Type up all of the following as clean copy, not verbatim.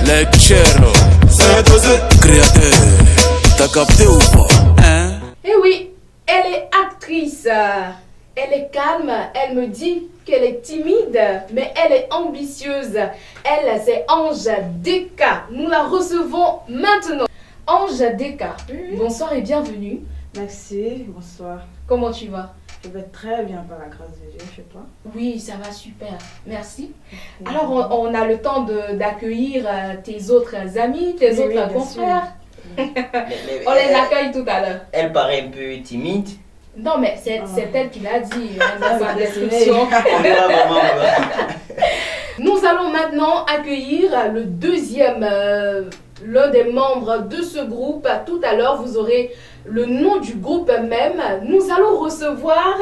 Lecchero, créateur, t'as capté ou pas? Hein? Eh oui, elle est actrice. Elle est calme, elle me dit qu'elle est timide, mais elle est ambitieuse. Elle, c'est Ange Deka. Nous la recevons maintenant. Ange Deka, bonsoir et bienvenue. Merci, bonsoir. Comment tu vas? Je vais très bien par la grâce de Dieu, chez toi. Oui, ça va super, merci. Alors, on a le temps d'accueillir tes autres amis, tes autres confrères. On les accueille tout à l'heure. Elle paraît un peu timide. Non, mais c'est elle qui l'a dit dans sa description. Nous allons maintenant accueillir le deuxième, l'un des membres de ce groupe. Tout à l'heure, vous aurez le nom du groupe même. Nous allons recevoir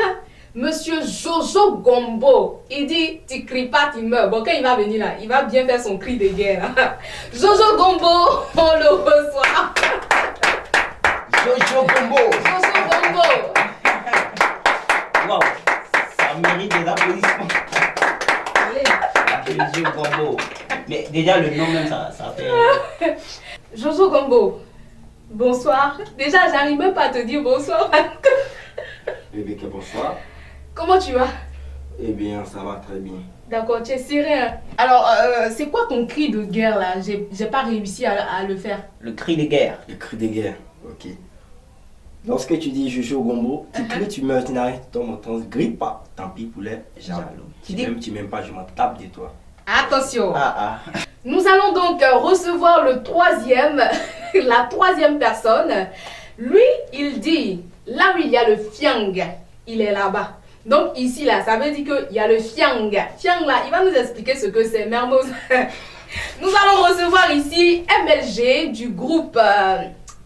Monsieur Jojo Gombo. Il dit, tu cries pas, tu meurs. Bon, quand il va venir là, il va bien faire son cri de guerre. Jojo Gombo, on le reçoit. Jojo Gombo. Jojo Gombo. Wow, ça mérite des applaudissements. Jojo Gombo. Mais déjà le nom même, ça fait... Jojo Gombo, bonsoir. Déjà, j'arrive même pas à te dire bonsoir. Rebecca, bonsoir. Comment tu vas? Eh bien, ça va très bien. D'accord, tu es serein. Alors, c'est quoi ton cri de guerre là? J'ai pas réussi à le faire. Le cri de guerre. Le cri de guerre, ok. Lorsque tu dis Jojo Gombo, tu cries, tu meurs, tu n'arrives pas, ton grille pas. Tant pis pour les jaloux. Tu m'aimes pas, je m'en tape de toi. Attention. « Nous allons donc recevoir le troisième, la troisième personne. Lui, il dit, là où il y a le fiang, il est là-bas. Donc ici, là, ça veut dire qu'il y a le fiang. Fiang, là, il va nous expliquer ce que c'est, Mermoz. Nous allons recevoir ici MLG du groupe.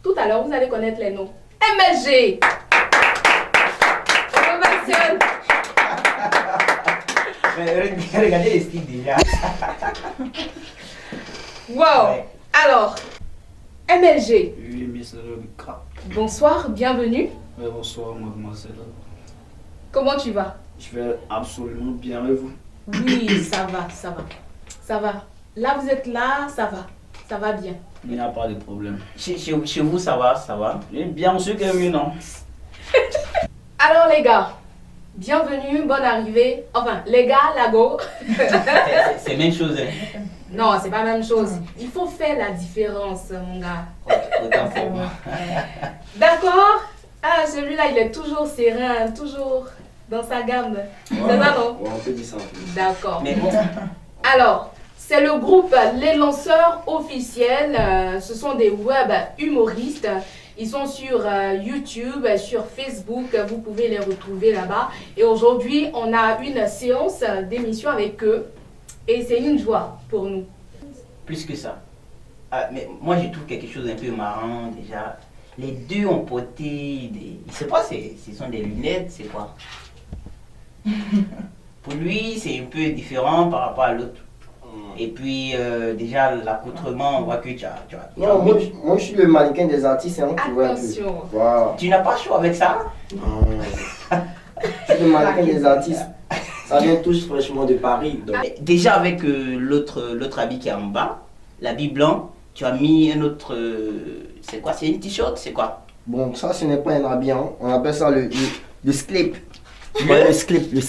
Tout à l'heure, vous allez connaître les noms. MLG. Regardez les styles déjà. Wow. Ouais. Alors, MLG. Oui, Miss Rebecca. Bonsoir, bienvenue. Bonsoir, mademoiselle. Comment tu vas? Je vais absolument bien et vous? Oui, ça va, ça va. Ça va. Là, vous êtes là, ça va. Ça va bien. Il n'y a pas de problème. Chez vous, ça va, ça va. Et bien sûr que oui, non. Alors, les gars, bienvenue, bonne arrivée. Enfin, les gars, la go. C'est même chose. Hein. Non, c'est pas la même chose. Il faut faire la différence, mon gars. Autant pour moi. D'accord? Ah, celui-là, il est toujours serein, toujours dans sa gamme. C'est ça, non? Ouais, on peut dire ça en plus. D'accord. Mais bon, Alors, c'est le groupe Les Lanceurs Officiels. Ce sont des web humoristes. Ils sont sur YouTube, sur Facebook. Vous pouvez les retrouver là-bas. Et aujourd'hui, on a une séance d'émission avec eux. Et c'est une joie pour nous. plus que ça. Mais moi, je trouve quelque chose d'un peu marrant déjà. Les deux ont porté des... Je sais pas, ce sont des lunettes, c'est quoi? Pour lui, c'est un peu différent par rapport à l'autre. Et puis, déjà, l'accoutrement, on voit que tu as... Non, moi, je suis le mannequin des artistes, hein, tu vois un peu. Attention. Voilà. Tu n'as pas chaud avec ça? Je suis le mannequin des artistes. Ça vient tous fraîchement de Paris. Donc. Déjà, avec l'autre habit qui est en bas, l'habit blanc, tu as mis un autre... c'est quoi? C'est une t-shirt? C'est quoi? Bon, ça, ce n'est pas un habit, hein. On appelle ça le slip. Ouais, le slip. Le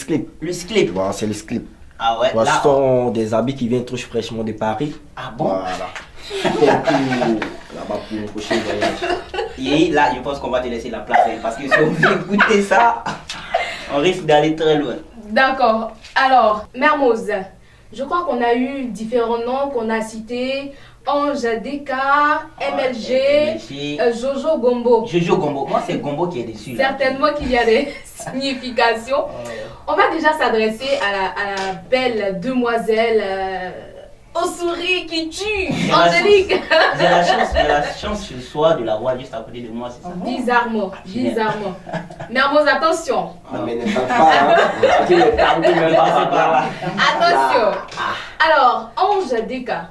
slip. Voilà, c'est le slip. Ah ouais, Voilà, là... ce sont des habits qui viennent tous fraîchement de Paris. Ah bon? Voilà. Là-bas pour le prochain voyage. Et là, je pense qu'on va te laisser la place, hein, parce que si on veut écouter ça, on risque d'aller très loin. D'accord. Alors, Mermoz, je crois qu'on a eu différents noms qu'on a cités. Ange Deka, MLG, Jojo Gombo. Jojo Gombo. Moi, c'est Gombo qui est dessus. Là. Certainement qu'il y a des significations. On va déjà s'adresser à la belle demoiselle au sourire qui tue, Angélique. J'ai la chance ce soir de la voir juste à côté de moi, c'est ça? Bizarrement. Mermoz, attention. Ah, mais ne parle pas, hein. Tu ne parles même pas par là. Attention. Alors, Ange Deka,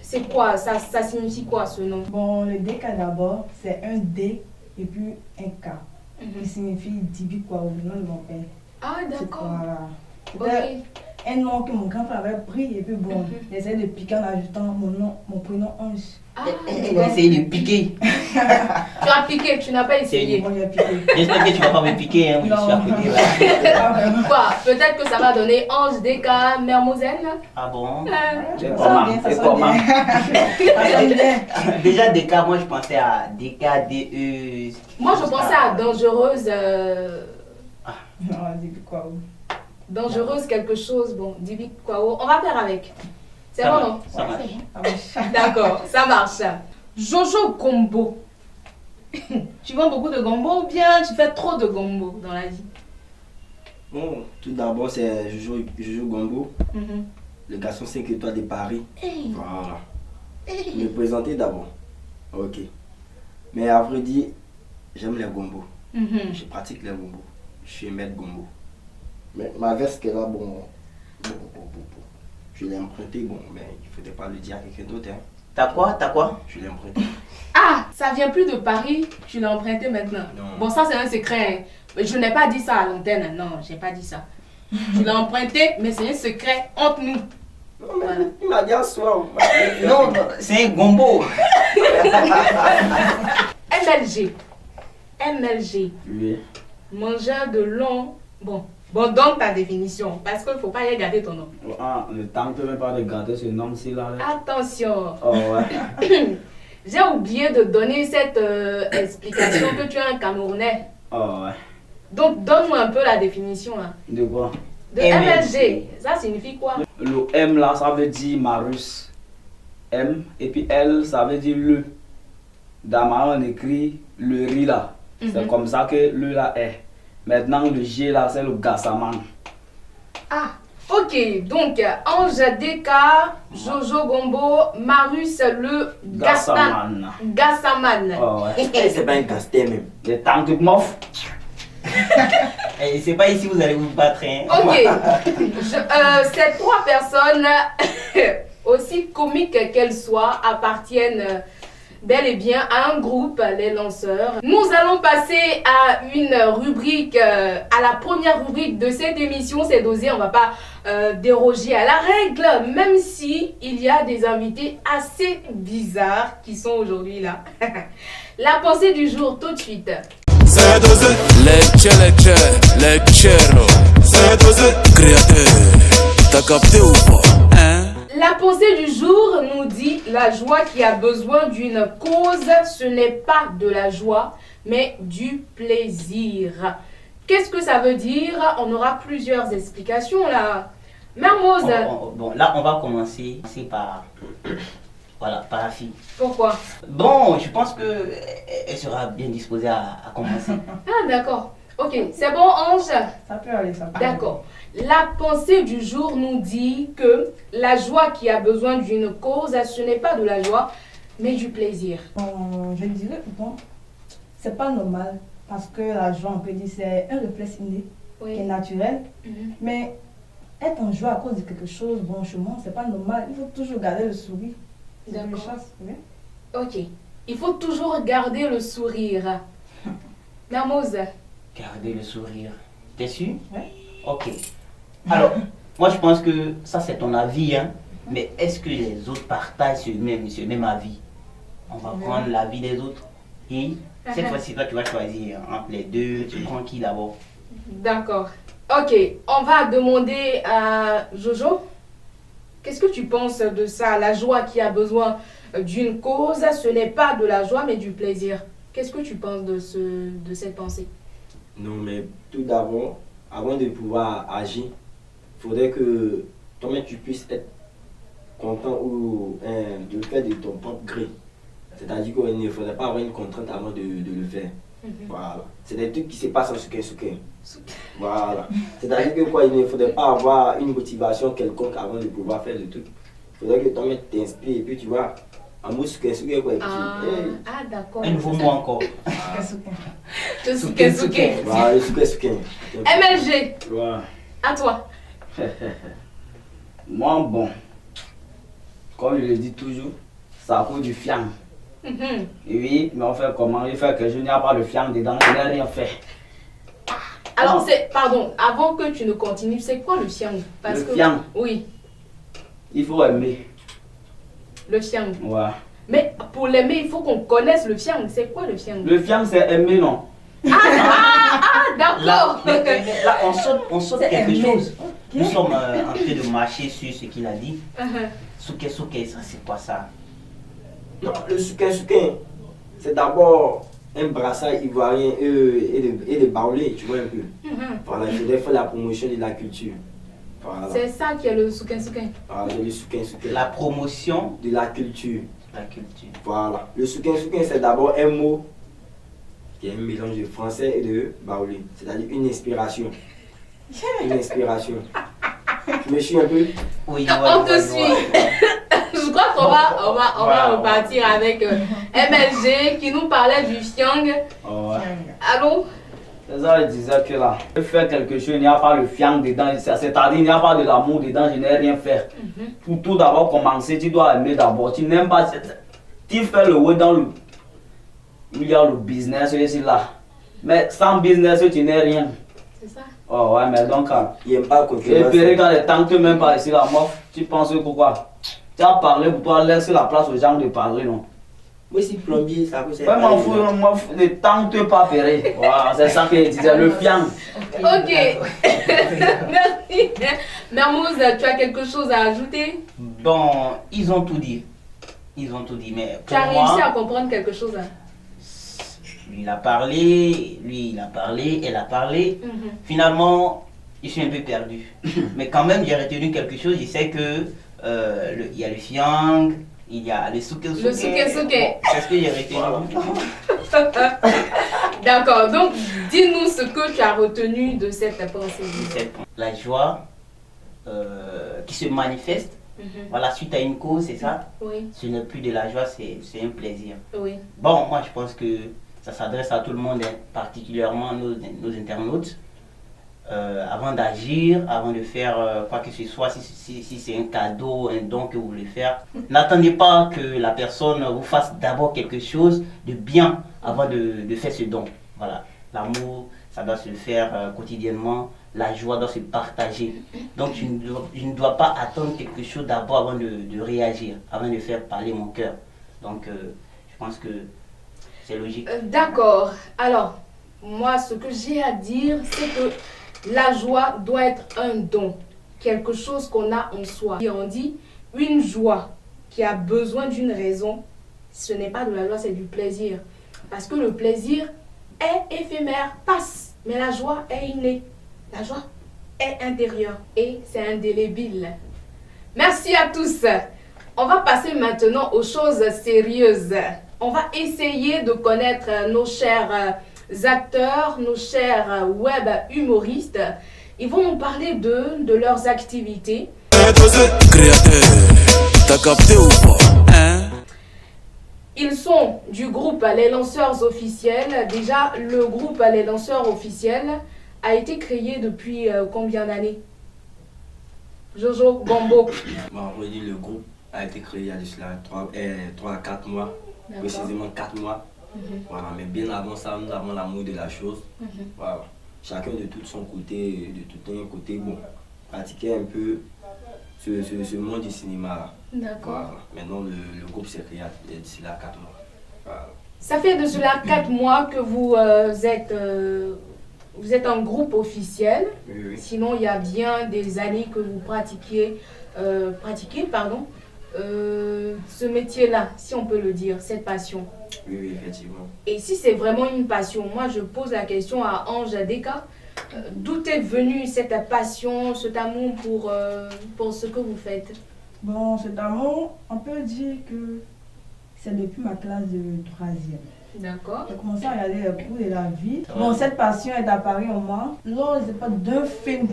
c'est quoi? Ça signifie quoi ce nom? Bon, le DK d'abord, c'est un D et puis un K. Qui signifie Dibi quoi, au nom de mon père. Ah, d'accord. Voilà. Ok. un nom que mon grand frère avait pris et puis bon, j'ai essayé de piquer en ajoutant mon nom, mon prénom Ange. Ah, Elle a essayé de piquer. tu as piqué, tu n'as pas essayé. Bon, j'ai piqué. J'espère que tu vas pas me piquer, hein, oui, je suis à côté là. Ah, vraiment. Quoi? Peut-être que ça va donner Ange DK Mermozen. Ah bon? C'est Ça comment? sonne bien, ça C'est sonne comment? bien. Ça sonne bien. Déjà DK, moi je pensais à DK, DE. Moi, je pensais à dangereuse. Non, dis quoi? Dangereuse quelque chose. Bon, Divi Kwao. On va faire avec. C'est Ça bon, marche, non? ça marche. Ça marche. D'accord, ça marche. Jojo Gombo. Tu vends beaucoup de gombo ou bien tu fais trop de gombo dans la vie? Bon, tout d'abord, c'est Jojo Gombo, Mhm. le garçon 5 étoiles de Paris. Hey. Voilà. Me présenter d'abord. Ok. Mais à vrai dire, j'aime les gombos. Mhm. Je pratique les gombos. Je suis maître gombo. Mais ma veste qu'elle a, bon. Je l'ai emprunté, bon, mais il ne faudrait pas le dire à quelqu'un d'autre. Hein. T'as quoi? T'as quoi? Je l'ai emprunté. Ah, ça vient plus de Paris, tu l'as emprunté maintenant. Non. Bon, ça c'est un secret. Hein. Je n'ai pas dit ça à l'antenne, non, j'ai pas dit ça. Tu l'as emprunté, mais c'est un secret entre nous. Non, mais Voilà. il m'a dit en soi. Non, non, c'est un gombo. MLG. MLG. Oui. Mangeur de long. Bon, donne ta définition, parce qu'il ne faut pas y garder ton nom. Ah, ne tente même pas de garder ce nom-ci là. Attention. Oh ouais. J'ai oublié de donner cette explication que tu es un Camerounais. Oh ouais. Donc, donne-moi un peu la définition hein, De quoi? de MLG. MLG. Ça signifie quoi? Le M là, ça veut dire Marus. M. Et puis L, ça veut dire le. Dans ma on écrit le riz là. C'est Mhm. comme ça que le là est. Maintenant, le G là, c'est le Gassaman. Ah, ok. Donc, Ange DK, Jojo Gombo, Marus le Gassaman. Gassaman. Oh ouais. C'est pas un castet même. Les tanks de mof. Et c'est pas ici que vous allez vous battre. Hein. Ok. Ces trois personnes, aussi comiques qu'elles soient, appartiennent bel et bien à un groupe, les lanceurs. Nous allons passer à une rubrique, à la première rubrique de cette émission. C'est dosé, on va pas déroger à la règle, même si il y a des invités assez bizarres qui sont aujourd'hui là. La pensée du jour, tout de suite. C'est dosé. Lecero. C'est dosé. Créateur. T'as capté ou pas? Hein? La pensée du jour nous dit la joie qui a besoin d'une cause, ce n'est pas de la joie, mais du plaisir. Qu'est-ce que ça veut dire? On aura plusieurs explications là. Mermoz, Bon, là, on va commencer par. Voilà, par la fille. pourquoi? Bon, je pense que elle sera bien disposée à commencer. Ah d'accord. Ok, c'est bon Ange? Ça peut aller, ça peut aller. D'accord. La pensée du jour nous dit que la joie qui a besoin d'une cause, ce n'est pas de la joie, mais du plaisir. Je dirais, bon, c'est pas normal parce que la joie, on peut dire, c'est un réflexe inné qui est Oui. naturel. Mhm. Mais être en joie à cause de quelque chose, bon, chemin, c'est pas normal. Il faut toujours garder le sourire. C'est D'accord. une chose, oui. Ok. Il faut toujours garder le sourire. Mermoz, Gardez le sourire. T'es sûr? Oui. Ok. Alors, moi je pense que ça c'est ton avis, hein. Mais est-ce que les autres partagent ce même avis? On va prendre l'avis des autres. Et cette fois-ci, toi tu vas choisir entre les deux. Tu prends qui d'abord? d'accord. Ok, on va demander à Jojo. Qu'est-ce que tu penses de ça? La joie qui a besoin d'une cause, ce n'est pas de la joie, mais du plaisir. Qu'est-ce que tu penses de cette pensée? Non, mais tout d'abord, avant de pouvoir agir, il faudrait que toi-même tu puisses être content ou de le faire de ton propre gré. C'est-à-dire qu'il ne faudrait pas avoir une contrainte avant de le faire. Voilà. C'est des trucs qui se passent en souquin. Voilà. C'est-à-dire que quoi, il ne faudrait pas avoir une motivation quelconque avant de pouvoir faire le truc. Il faudrait que toi-même t'inspires et puis tu vois, en mot souquin quoi. Et puis, hey. Ah, d'accord. Un nouveau mot encore. Le souquin. Voilà, le souquin. MLG, Ouais. à toi. Moi, bon, comme je le dis toujours, ça coûte du fiang. Mhm. Et oui, mais on fait comment? Il fait que je n'ai pas le fiang dedans, je n'ai rien fait. Alors, c'est, pardon, avant que tu ne continues, c'est quoi le fiang? Parce Le fiang. Oui, Il faut aimer. le fiang. Ouais. Mais pour l'aimer, il faut qu'on connaisse le fiang. C'est quoi le fiang? Le fiang, c'est aimer, non? D'accord. Là, là, on saute C'est quelque aimer. chose. Ok. Nous sommes en train de marcher sur ce qu'il a dit. Uh-huh. Souké, ça c'est quoi ça? Non, le souquin, c'est d'abord un brassard ivoirien et des baoulés, tu vois un peu. Mhm. Voilà, je voudrais faire la promotion de la culture. Voilà, C'est ça qui est le souquin. voilà le souquin. La promotion De la culture. de la culture. Voilà. Le souquin, c'est d'abord un mot qui est un mélange de français et de baoulé. C'est-à-dire une inspiration. Une inspiration. Tu me suis un peu? Oui, On te suit. Je crois qu'on va repartir avec MLG qui nous parlait du fiang. Ouais. Allons. C'est ça, je disais que là, je vais faire quelque chose, il n'y a pas le fiang dedans, c'est-à-dire il n'y a pas de l'amour dedans, je n'ai rien faire. Pour tout d'abord commencer, tu dois aimer d'abord. Tu n'aimes pas, tu fais le ouais dans le. Il y a le business ici là. Mais sans business, tu n'es rien. C'est ça. Oh ouais, mais donc, Il n'aime pas et concurrence. puis regarde, tant que même pas ici là, moi, tu penses que pourquoi? Tu as parlé pour toi, laisser la place aux gens de parler, non? Moi, si plombier, ça peut ser. Ouais, m'en fous, ne tente pas pérer. Voilà, c'est ça que je disais, le fiang. Ok. Merci. Mermoz, tu as quelque chose à ajouter? Bon, ils ont tout dit. Ils ont tout dit, mais Tu pour as réussi à moi, comprendre quelque chose? lui il a parlé, lui il a parlé, elle a parlé. Finalement, je suis un peu perdu. Mais quand même, j'ai retenu quelque chose. Je sais que il y a le fiang, il y a le souké. Le souké. Bon, c'est ce que j'ai retenu. D'accord. Donc, dis-nous ce que tu as retenu de cette pensée. La joie qui se manifeste, voilà, suite à une cause, c'est ça. Oui, Ce n'est plus de la joie, c'est un plaisir. oui. Bon, moi je pense que ça s'adresse à tout le monde, hein, particulièrement nos internautes. Avant d'agir, avant de faire quoi que ce soit, si c'est un cadeau, un don que vous voulez faire, n'attendez pas que la personne vous fasse d'abord quelque chose de bien avant de faire ce don. Voilà, l'amour, ça doit se faire quotidiennement, la joie doit se partager. Donc je ne dois pas attendre quelque chose d'abord avant de réagir, avant de faire parler mon cœur. Donc je pense que c'est logique. D'accord. Alors, moi, ce que j'ai à dire, c'est que la joie doit être un don, quelque chose qu'on a en soi. Et on dit, une joie qui a besoin d'une raison, ce n'est pas de la joie, c'est du plaisir. Parce que le plaisir est éphémère, passe, mais la joie est innée. La joie est intérieure et c'est indélébile. Merci à tous. On va passer maintenant aux choses sérieuses. On va essayer de connaître nos chers acteurs, nos chers web humoristes. Ils vont nous parler de leurs activités. Créateur, t'as capté ou pas? Hein? Ils sont du groupe Les Lanceurs Officiels. Déjà, le groupe Les Lanceurs Officiels a été créé depuis combien d'années? Jojo Gombo. Bon, on dit le groupe a été créé il y a de cela 3 à 4 mois, D'accord. précisément 4 mois. Voilà, mais bien avant ça, nous avons l'amour de la chose. Voilà. Chacun de tout son côté, de tout un côté, bon, pratiquer un peu ce monde du cinéma là. D'accord. Voilà. Maintenant, le groupe s'est créé d'ici là 4 mois. Voilà. Ça fait de cela 4 mois que vous êtes un groupe officiel. Oui, oui. Sinon, il y a bien des années que vous pratiquez ce métier-là, si on peut le dire, cette passion. Oui, oui, effectivement. Et si c'est vraiment une passion, moi je pose la question à Ange Deka. D'où est venue cette passion, cet amour pour ce que vous faites? Bon, cet amour, on peut dire que c'est depuis ma classe de 3e. D'accord. J'ai commencé à regarder les cours de la vie. Bon, cette passion est apparue en moi lors d'un film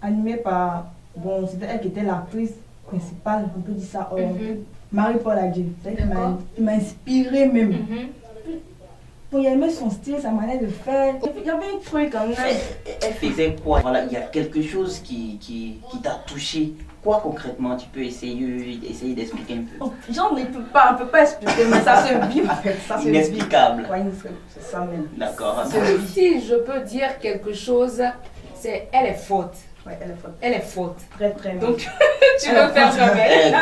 animé par, bon, c'était elle qui était l'actrice principale, on peut dire ça, Marie-Paul Adjé. C'est elle qui m'a inspirée même. Bon, il aimait son style, sa manière de faire. Il y avait un truc quand même. Elle faisait quoi? Voilà, il y a quelque chose qui t'a touché. Quoi concrètement? Tu peux essayer d'expliquer un peu. J'en ai pas, on peut pas expliquer, mais ça se vit en fait. Ça se vit. Inexplicable. Ouais, c'est ça même. D'accord. Si je peux dire quelque chose, c'est elle est faute. Ouais, elle est forte. Elle est faute. Très très bien. Donc tu veux faire comme elle.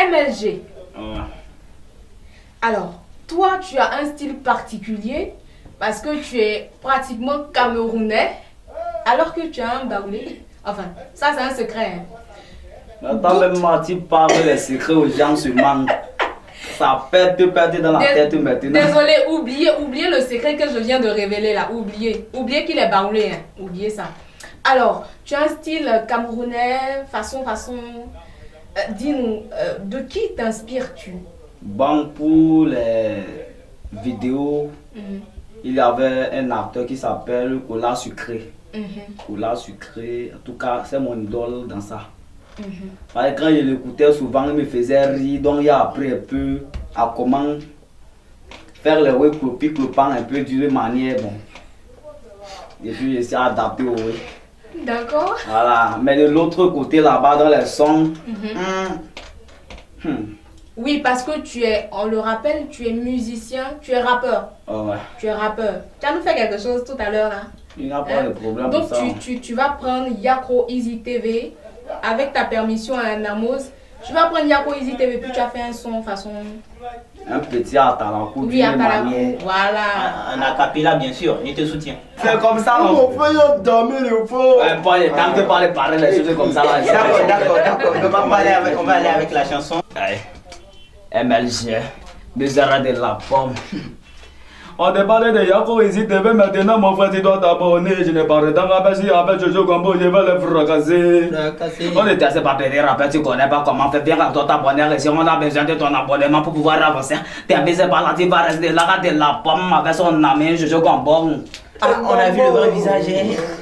MLG. Ouais. Alors, toi, tu as un style particulier parce que tu es pratiquement camerounais alors que tu as un baoulé. Enfin, ça c'est un secret. Hein. Attends, même Marty parle les secrets aux gens se manquent. Ça pète dans la tête maintenant. Désolé, oubliez le secret que je viens de révéler là. Oubliez qu'il est baoulé. Hein. Oubliez ça. Alors, tu as un style camerounais, façon. Dis-nous, de qui t'inspires-tu? Bon, pour les vidéos, il y avait un acteur qui s'appelle Cola Sucré. Cola Sucré, en tout cas, c'est mon idole dans ça. Parce que quand je l'écoutais souvent, il me faisait rire, donc il a appris un peu à comment faire les ouais clopant un peu d'une manière bon. Et puis j'essaie d'adapter au ouais. D'accord. Voilà, mais de l'autre côté là-bas dans les sons, Oui, parce que tu es, on le rappelle, tu es musicien, tu es rappeur. ouais. Tu es rappeur. Tu as nous fait quelque chose tout à l'heure là. Il n'y a pas de problème Donc pour ça. tu vas prendre Yako Easy TV avec ta permission à Namos. Tu vas prendre Yako Easy TV puis tu as fait un son façon. Un petit atalankou Oui, à d'une manière. Voilà. Un acapella, bien sûr, je te soutiens. C'est comme ça, On non? peut y dormir, il faut. Ouais, pas le temps de parler les choses comme ça. Là, D'accord. On va aller avec la chanson. Allez. MLG, Bizarre de la pomme. On te parlait de Yako ici, TV, maintenant mon frère tu dois t'abonner. Je ne parle pas rappel, si rappel Jojo Gombo, je vais le fracasser. On était assez papéré, rappel, tu connais pas comment faire bien quand toi t'abonner. Si on a besoin de ton abonnement pour pouvoir avancer, t'es avisé par là, tu vas rester là de la pomme avec son ami Jojo Gombo. Ah, on a vu le vrai visage.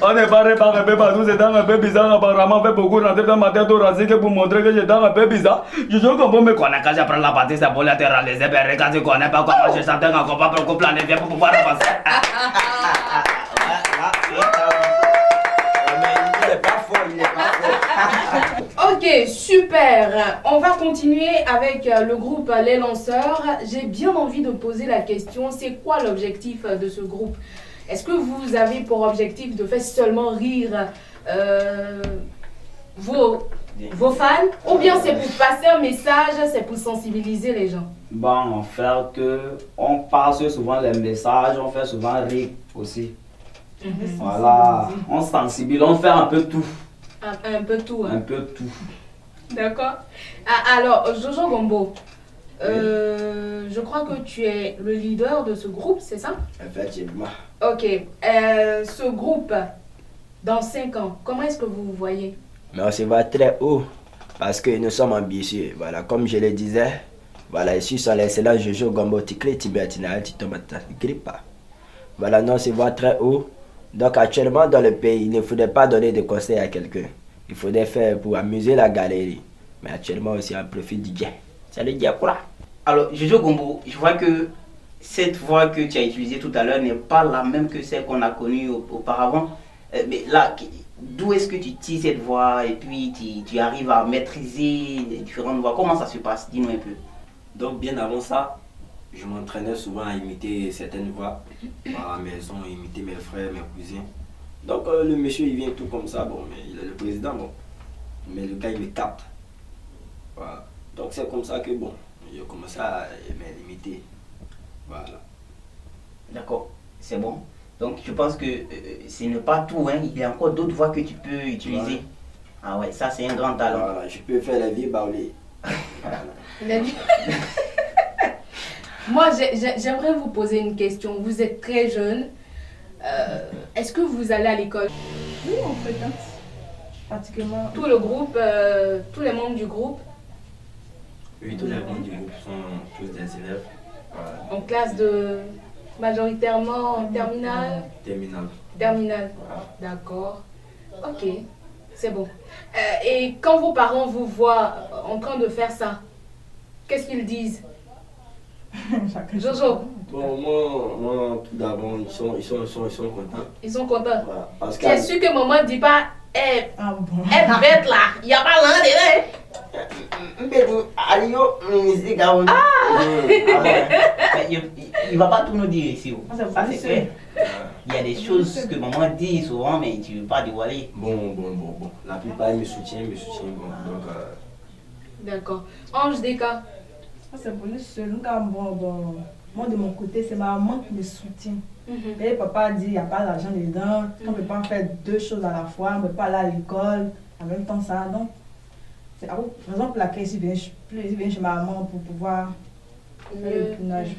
On est paré par un peu partout, c'est un peu bizarre. Apparemment, fait beaucoup rentrer dans ma tête au racine pour montrer que j'étais un peu bizarre. Je joue comme on me connaît quand j'apprends la partie, c'est pour latéraliser. Mais quand tu connais pas comment je sentais encore pas pour planifier pour pouvoir avancer. Ok, super. On va continuer avec le groupe Les Lanceurs. J'ai bien envie de poser la question, c'est quoi l'objectif de ce groupe? Est-ce que vous avez pour objectif de faire seulement rire vos fans? Ou bien c'est pour passer un message, c'est pour sensibiliser les gens? Bon, en fait, on passe souvent les messages, on fait souvent rire aussi. Voilà, on sensibilise, on fait un peu tout. Un peu tout. Hein. Un peu tout. D'accord. Ah, alors, Jojo Gombo, je crois que tu es le leader de ce groupe, c'est ça? Effectivement. Ok. Ce groupe, dans 5 ans, comment est-ce que vous vous voyez? Mais on se voit très haut parce que nous sommes ambitieux. Voilà, comme je le disais, voilà, ici sur l'excellent Jojo Gombo Tikle Tibertina Titomata pas. Voilà, nous on se voit très haut. Donc actuellement dans le pays, il ne faudrait pas donner de conseils à quelqu'un. Il faudrait faire pour amuser la galerie. Mais actuellement aussi on profite du bien. C'est le dia quoi. Alors, Jojo Gombo, je vois que cette voix que tu as utilisée tout à l'heure n'est pas la même que celle qu'on a connue auparavant. Mais là, d'où est-ce que tu tires cette voix et puis tu arrives à maîtriser les différentes voix? Comment ça se passe? Dis-nous un peu. Donc bien avant ça, je m'entraînais souvent à imiter certaines voix. À la maison, imiter mes frères, mes cousins. Donc le monsieur il vient tout comme ça, bon, mais il est le président, bon. Mais le gars il me capte. Voilà. Donc c'est comme ça que bon, j'ai commencé à m'imiter. Voilà. D'accord, c'est bon. Donc je pense que ce n'est pas tout, hein. Il y a encore d'autres voix que tu peux utiliser. Ouais. Ah ouais, ça c'est un grand talent. Voilà, je peux faire la vie baoulée. Voilà. Moi, j'aimerais vous poser une question. Vous êtes très jeune. Est-ce que vous allez à l'école? Oui, on fréquente pratiquement. Tout le groupe, tous les membres du groupe, Oui, tous les membres du groupe sont tous des élèves. Voilà. en classe de majoritairement en terminale? Terminal. Terminale. D'accord. Ok, c'est bon. Et quand vos parents vous voient en train de faire ça, qu'est-ce qu'ils disent? Jojo, Bon, moi, tout d'abord, ils sont contents. ils sont contents. Voilà. Parce Tu es que sûr que maman ne dit pas, Ah bon. bête là, il n'y a pas l'un des Il va pas tout nous dire ici. Ah, c'est Ça, pas c'est sûr. clair. Il y a des choses que maman dit sourement, mais tu ne veux pas dévoiler. bon. La plupart, ils me soutiennent. Bon. Donc, D'accord. Ange Deka. Ça, c'est pour nous seuls. Nous, quand bon, moi, de mon côté, c'est ma maman qui me soutient. Et papa dit, il n'y a pas d'argent dedans, on ne peut pas faire deux choses à la fois, on ne peut pas aller à l'école, en même temps ça. Donc, c'est la raison pour laquelle je viens chez ma maman pour pouvoir faire le tournage.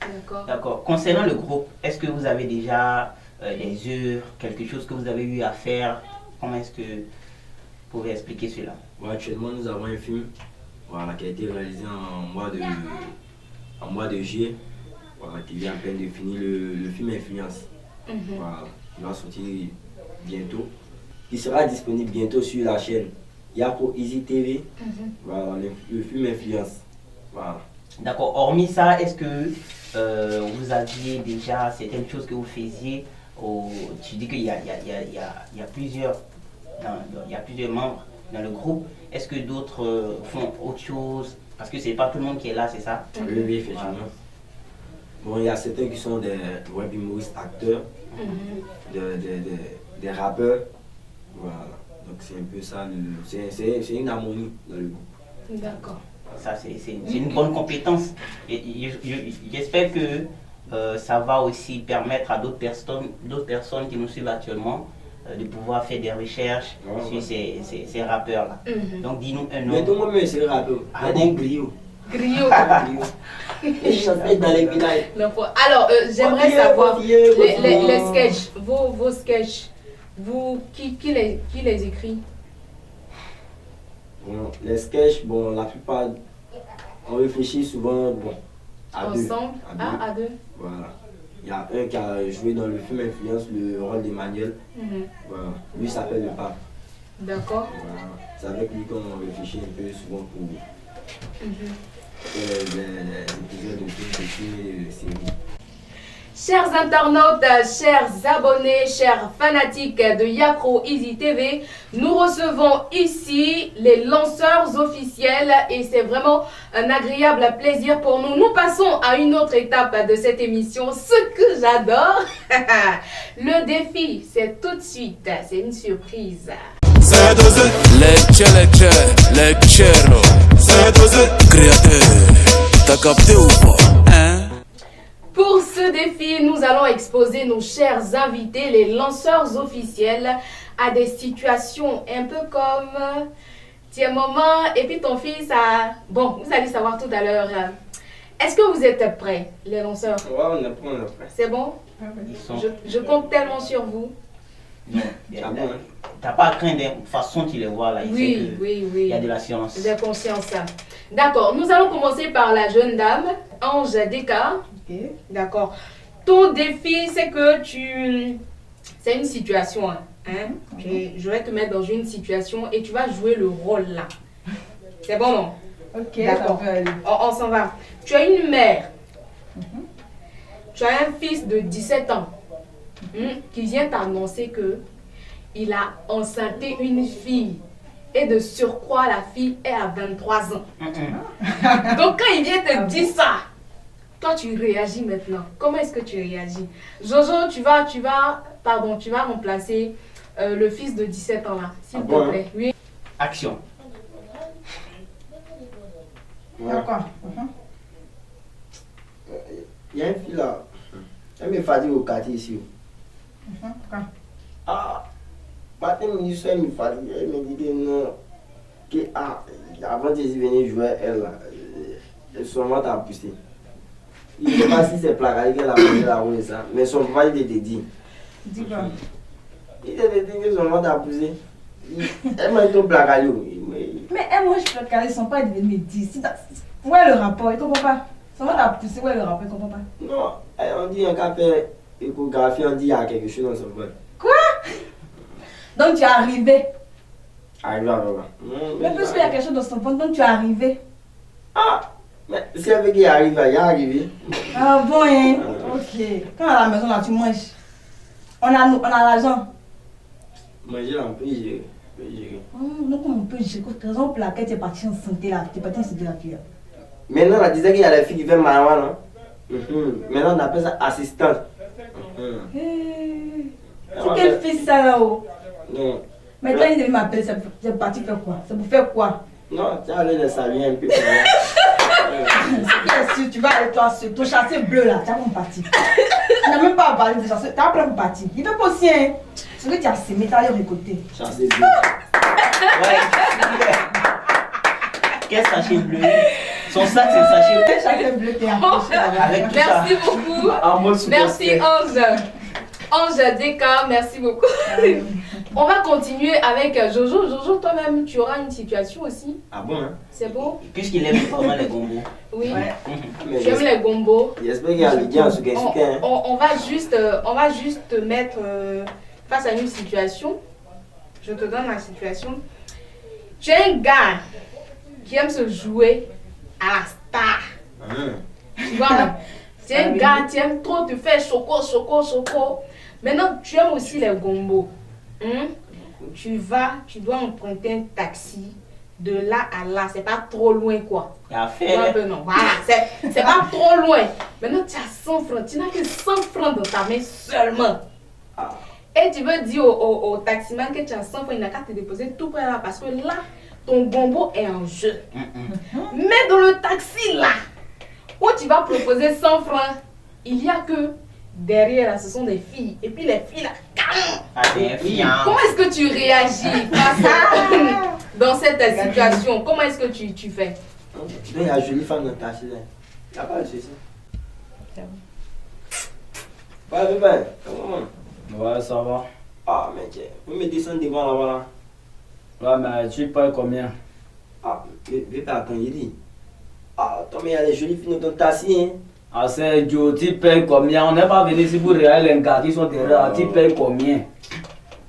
D'accord. D'accord. Concernant le groupe, est-ce que vous avez déjà des heures, quelque chose que vous avez eu à faire? Comment est-ce que vous pouvez expliquer cela? bon, actuellement, nous avons un film voilà, qui a été réalisé en mois de juillet. Voilà, qui vient à peine de finir le film Influence. Voilà, il va sortir bientôt. Il sera disponible bientôt sur la chaîne Yako Easy TV. Voilà, le film Influence. Voilà. D'accord. Hormis ça, est-ce que vous aviez déjà certaines choses que vous faisiez tu dis qu'il y a plusieurs membres dans le groupe. Est-ce que d'autres font autre chose? Parce que c'est pas tout le monde qui est là, c'est ça? Oui, effectivement. Voilà. Bon, il y a certains qui sont des web humoristes acteurs, des rappeurs. Voilà. Donc c'est un peu ça, c'est une harmonie dans le groupe. D'accord. Ça, c'est une bonne compétence. Et j'espère que ça va aussi permettre à d'autres personnes qui nous suivent actuellement de pouvoir faire des recherches sur ces rappeurs-là. Donc dis-nous un nom. Mais tout le monde me c'est rappeur. Ah Il y a bon? des griots. Griot. Et je chantais dans les villages. Alors, j'aimerais savoir les les sketchs, vos sketchs, vous, qui les écrit? Bon, les sketchs, bon, la plupart, on réfléchit souvent bon, à Ensemble? deux. À deux. Voilà. Il y a un qui a joué dans le film Influence le rôle d'Emmanuel. Voilà. Lui s'appelle le pape. D'accord. Voilà. C'est avec lui qu'on réfléchit un peu souvent pour les épisodes de films et de séries. Chers internautes, chers abonnés, chers fanatiques de Yako Easy TV, nous recevons ici les lanceurs officiels et c'est vraiment un agréable plaisir pour nous. Nous passons à une autre étape de cette émission, ce que j'adore. Le défi, c'est tout de suite, c'est une surprise. Lecchero, créateur, t'as capté ou pas? Hein? Pour ce défi, nous allons exposer nos chers invités, les lanceurs officiels, à des situations un peu comme tiens maman et puis ton fils a... Bon, vous allez savoir tout à l'heure. Est-ce que vous êtes prêts, les lanceurs? Ouais, on est prêt. C'est bon? Je compte tellement sur vous. Non, t'as pas à craindre, de toute façon tu les vois là. Oui. Il y a de la science. J'ai conscience. D'accord, nous allons commencer par la jeune dame, Ange Deka. Ok. D'accord. Ton défi, c'est que c'est une situation. Je vais te mettre dans une situation et tu vas jouer le rôle là. C'est bon, non? Ok, D'accord. ça peut aller. On s'en va. Tu as une mère. Tu as un fils de 17 ans qui vient t'annoncer que il a enceinté une fille. Et de surcroît, la fille est à 23 ans. Donc quand il vient te dire ça, toi tu réagis maintenant. Comment est-ce que tu réagis? Jojo, tu vas remplacer le fils de 17 ans là, s'il te plaît. Oui. Action. D'accord. Il y a une fille là. Elle me fatigue au quartier ici. Ah, matin, elle me fatigue. Elle me dit que non. Avant de venir jouer, elle sûrement t'a poussé. Je ne sais pas si c'est placardé qu'elle a posé la roue et ça, mais son papa il te dit. Dis quoi? Il te dit que son papa t'a poussé. Elle m'a dit ton placardé. Mais moi, je peux regarder son père, il devait me dire. Où est le rapport? Il ne comprend pas. Son père t'a poussé, où est le rapport? Il ne comprend pas. Non, on dit un cas fait échographie, on dit qu'il y a quelque chose dans son père. Quoi? Donc tu es arrivé. Arrivé à là. Mais puisqu'il y a quelque chose dans son ventre, donc tu es arrivé. Ah, mais Je sais avec qui arrive, il est arrivé. Ah bon, hein? Ok. Quand à la maison, là, tu manges. On a l'argent. Manger là, on peut gérer. Donc, on peut gérer. Raison pour laquelle tu es parti en santé là. Tu es parti en santé là, tu es. Maintenant, on disait qu'il y a les filles qui font marouane, non? Maintenant, on appelle ça assistante. C'est quel fils ça là-haut? Non. Maintenant, il devait m'appeler. C'est parti faire quoi? C'est pour faire quoi? Non, tu as l'air de saluer un peu. Bien sûr, tu vas aller toi sur ton chassé bleu là. Tu as mon parti. Tu n'as même pas parlé de chassé. Tu as plein de parti. Il fait pas aussi, hein? Ce que tu as semé, tu as l'air récolté. Chassé bleu. Ouais. Quel sachet bleu? Son sac, c'est le sachet bleu. Quel chassé bleu t'es Avec tout Merci ça. beaucoup. En mode super Merci step. Ange. Ange DK, merci beaucoup. On va continuer avec Jojo. Jojo, toi-même, tu auras une situation aussi. Ah bon, hein? C'est beau? Puisqu'il aime vraiment les gombos. Oui. Ouais. Mais J'aime les gombos. j'espère qu'il y a le gars sur On, quelqu'un. on va juste te mettre face à une situation. Je te donne la situation. Tu es un gars qui aime se jouer à la star. Tu vois, non? Tu es un gars, tu aimes trop te faire choco. Maintenant, tu aimes aussi les gombos. Tu dois emprunter un taxi de là à là. C'est pas trop loin, quoi. Il y a Tu vois un fait. peu, non? Voilà, c'est pas trop loin. Maintenant, tu as 100 francs. Tu n'as que 100 francs dans ta main seulement. Et tu veux dire au taximan que tu as 100 francs, il n'a qu'à te déposer tout près là. Parce que là, ton gombo est en jeu. Mais dans le taxi là, où tu vas proposer 100 francs, il y a que derrière là, ce sont des filles. Et puis les filles là, Ah, des filles, hein. comment est-ce que tu réagis face à dans cette situation? Comment est-ce que tu fais? Donc, il y a une jolie femme dans ta chaise. Il n'y a pas de souci. Ouais, bébé, comment? Ouais, ça va. Ah, mais tiens, vous me descendez devant là, voilà. Ouais, mais tu payes combien? Ah, bébé, attends, il dit. Ah, toi, mais il y a des jolies filles dans ton taxi, hein. Ah, c'est idiot, tu payes combien? On n'est pas venu ici pour regarder les gars qui sont derrière. Tu payes combien?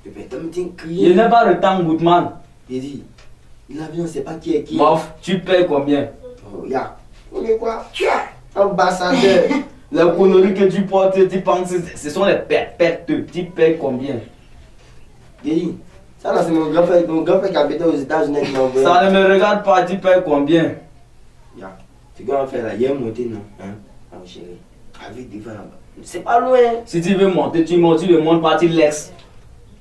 Bébé, toi, me tiens Il crier. n'est pas le temps, Goodman. Il dit, l'avion, c'est pas qui est qui. Mof, tu payes combien? Oh, ya. On est quoi? Ambassadeur. Les conneries que tu portes, tu penses, ce sont les perpètes. Tu payes combien? Il dit, ça là, c'est mon grand-père qui habitait aux États-Unis qui m'a envoyé. Ça ne me regarde pas, tu payes combien? Ya. C'est quoi on fait là? Il y a monté, non? Hein? Ah, chérie. Avec des fois là-bas. C'est pas loin. Si tu veux monter, tu montes, tu ne montes pas, tu laisses.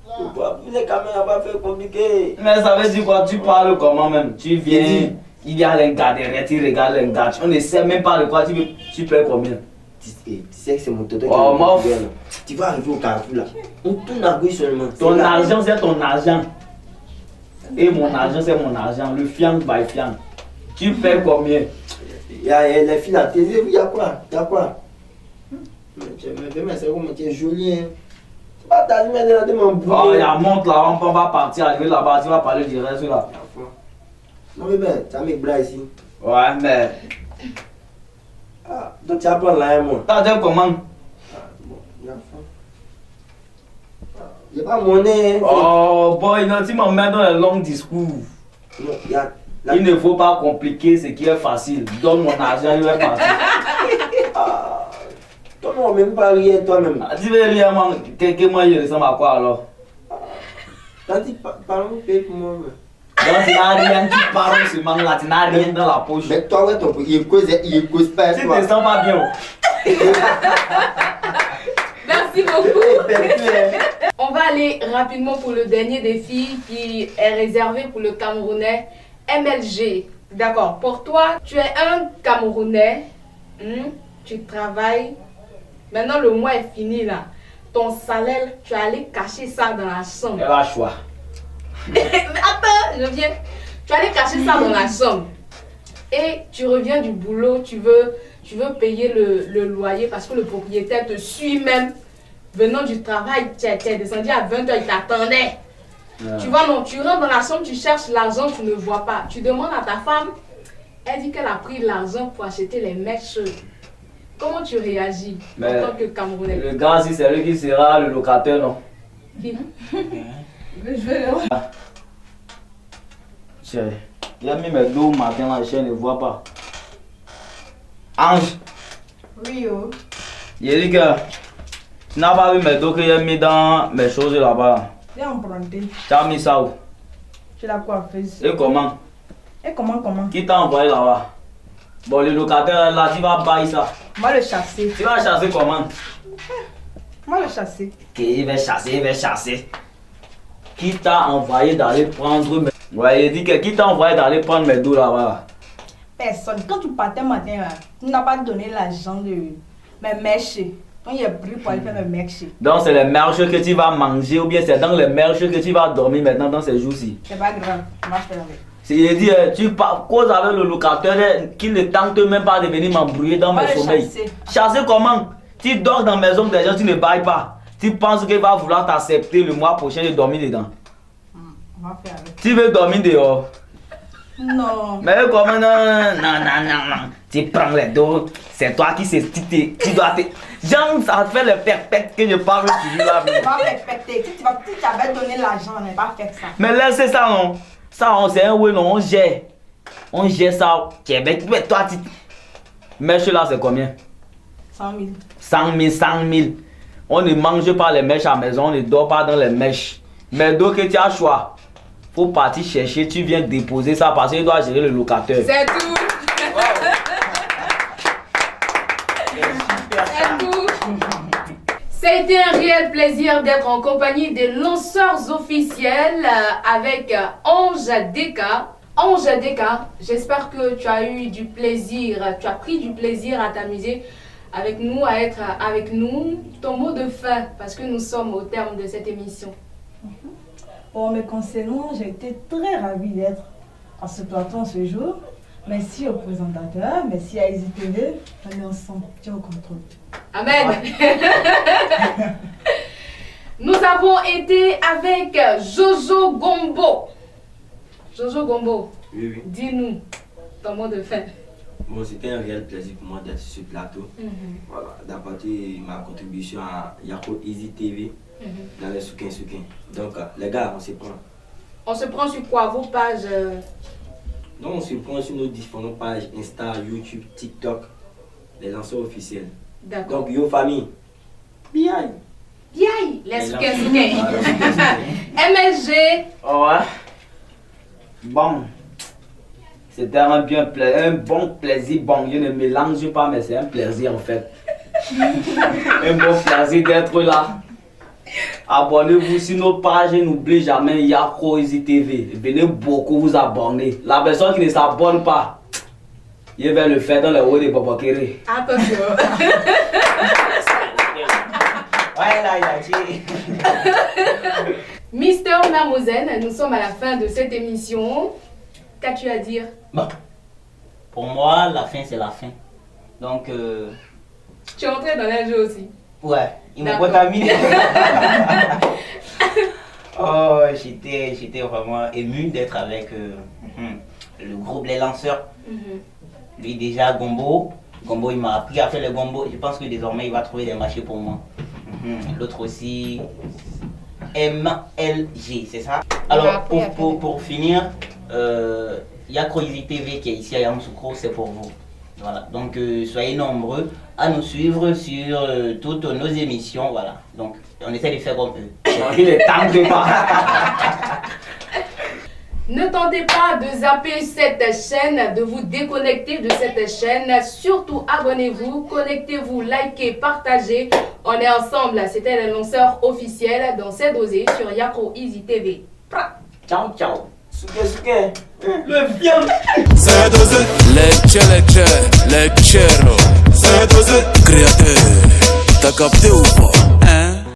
Pourquoi? Les caméras pas fait compliqué. Mais ça veut dire quoi? Tu parles comment même? Tu viens, il y a les gars derrière, tu regardes les gars. On ne sait même pas de quoi tu payes combien? Tu sais que c'est mon tonton qui Oh, est mof. là. Tu vas arriver au carrefour là. On tourne à gauche seulement. Ton C'est là. argent, c'est ton argent. Et mon argent, c'est mon argent. Le fiang by fiang. Tu payes combien? Il y a les filles là. T'es vu, il y a quoi? Il y a quoi? Mais c'est comment tu es joli, hein. C'est pas ta lumière de la de mon boulot. Oh, il y a monte là, on va partir, arriver là-bas, tu vas parler du reste là. Non, mais ben, tu as mes bras ici. Ouais, mais. Ah, donc tu vas prendre là, moi. T'as dit comment? Ah, bon, il y a faim. Il n'y a pas monnaie. Hein. Oh, boy, non, tu m'emmènes dans les longs discours. Non, il y a. Il ne faut pas compliquer ce qui est facile. Donne mon argent, il va partir. Ah, toi, non, même pas rien, toi-même. Ah, tu veux rien, moi, moi, il ressemble à quoi alors? T'as dit, parlons paye pour moi. Donc, tu n'as rien, tu parles seulement là, tu n'as rien dans la poche. Mais toi, ouais, ton il cause pas. Tu te sens pas bien. Merci beaucoup. On va aller rapidement pour le dernier défi qui est réservé pour le Camerounais MLG. D'accord. Pour toi, tu es un Camerounais. Tu travailles. Maintenant, le mois est fini là. Ton salaire, tu es allé cacher ça dans la chambre. Elle a choix. Mais attends, je viens. Tu es allé cacher ça dans la chambre. Et tu reviens du boulot, tu veux payer le loyer parce que le propriétaire te suit même. Venant du travail, tu es descendu à 20h, il t'attendait. Tu vois, non, tu rentres dans la chambre, tu cherches l'argent, tu ne vois pas. Tu demandes à ta femme, elle dit qu'elle a pris l'argent pour acheter les mèches. Comment tu réagis en tant que Camerounais? Le gars, si c'est lui qui sera le locataire, non? Je vais le voir. Chérie, il a mis mes dos au matin là, je ne vois pas. Ange, Oui, oh. j'ai dit que tu n'as pas vu mes dos que j'ai mis dans mes choses là-bas. J'ai emprunté. Tu as mis ça où? Chez la coiffeuse. Et comment? Et comment? Qui t'a envoyé là-bas? Bon, le locataire là, tu vas bailler ça. On va le chasser. Tu vas chasser comment? On va le chasser. Il va chasser. Qui t'a envoyé d'aller prendre mes... Ouais, il dit que qui t'a envoyé d'aller prendre mes dos là-bas? Personne. Quand tu partais matin, là, tu n'as pas donné l'argent de mes mèches. Quand il y a pris pour aller faire mes mèches. Donc c'est les merches que tu vas manger ou bien c'est dans les merches que tu vas dormir maintenant dans ces jours-ci? C'est pas grave. On va faire avec. Il dit, tu causes avec le locataire qui ne tente même pas de venir m'embrouiller dans mes sommeils. Chasser comment? Tu dors dans la maison des gens, tu ne bailles pas. Tu penses qu'il va vouloir t'accepter le mois prochain de dormir dedans? On va faire avec. Tu veux dormir dehors? Non. Mais comment non. Tu prends les dos, c'est toi qui sais, tu dois te... Genre, ça te fait le perpète que je parle toujours là. On va respecter. Si tu avais donné l'argent, on n'a pas fait ça. Mais laissez ça non. Ça, c'est un oui, non, on gère. On gère ça. Mais toi, tu... Mèche là, c'est combien? 100 000. 100 000. On ne mange pas les mèches à la maison, on ne dort pas dans les mèches. Mais donc, tu as le choix. Faut partir chercher, tu viens déposer ça parce qu'il doit gérer le locataire. C'est tout. C'est tout. Ça a été un réel plaisir d'être en compagnie des lanceurs officiels avec Ange Deka. Ange Deka, j'espère que tu as eu du plaisir, tu as pris du plaisir à t'amuser avec nous, à être avec nous. Ton mot de fin, parce que nous sommes au terme de cette émission. Bon, me concernant, j'ai été très ravie d'être à ce plateau ce jour. Merci au présentateur, merci à Easy TV. On est ensemble, tiens au contrôle. Amen. Ouais. Nous avons été avec Jojo Gombo. Jojo Gombo, Oui. dis-nous ton mot de fin. Bon, c'était un réel plaisir pour moi d'être sur ce plateau. Voilà, d'apporter ma contribution à Yako Easy TV dans les souquins. Donc, les gars, on se prend. On se prend sur quoi? Vos pages Donc, on se prend sur nos différentes pages Insta, YouTube, TikTok, les lanceurs officiels. D'accord. Donc, yo famille. Bien. Yay, les souquins. Voilà. MSG. Ouais. Bon. C'était un bon plaisir. Bon, je ne mélange pas, mais c'est un plaisir en fait. Un bon plaisir d'être là. Abonnez-vous sur nos pages et n'oubliez jamais Yako Easy TV. Venez beaucoup vous abonner. La personne qui ne s'abonne pas, il va le faire dans les hauts de Bobokere. Attention. Ouais, là, il a dit. Mister Mermozen, nous sommes à la fin de cette émission. Qu'as-tu à dire? Bon, pour moi, la fin, c'est la fin. Donc, Tu es entré dans les jeux aussi. ouais, ils m'ont D'accord. contaminé. Oh, j'étais vraiment ému d'être avec le groupe Les Lanceurs. Lui, déjà, Gombo, il m'a appris à faire le gombo. Je pense que désormais, il va trouver des marchés pour moi. L'autre aussi, MLG, c'est ça? Alors, pour finir, Yako Easy TV qui est ici à Yamoussoukro, c'est pour vous. Voilà, donc soyez nombreux à nous suivre sur toutes nos émissions. Voilà, donc on essaie de faire comme eux. Il est temps de pas. Ne tentez pas de zapper cette chaîne, de vous déconnecter de cette chaîne. Surtout, abonnez-vous, connectez-vous, likez, partagez. On est ensemble. C'était le lanceur officiel dans C'est dosé sur Yako Easy TV. Ciao, ciao. Souké. Le viande. C'est dosé. Lecce, leccero. C'est dosé. Créateur, t'as capté ou pas?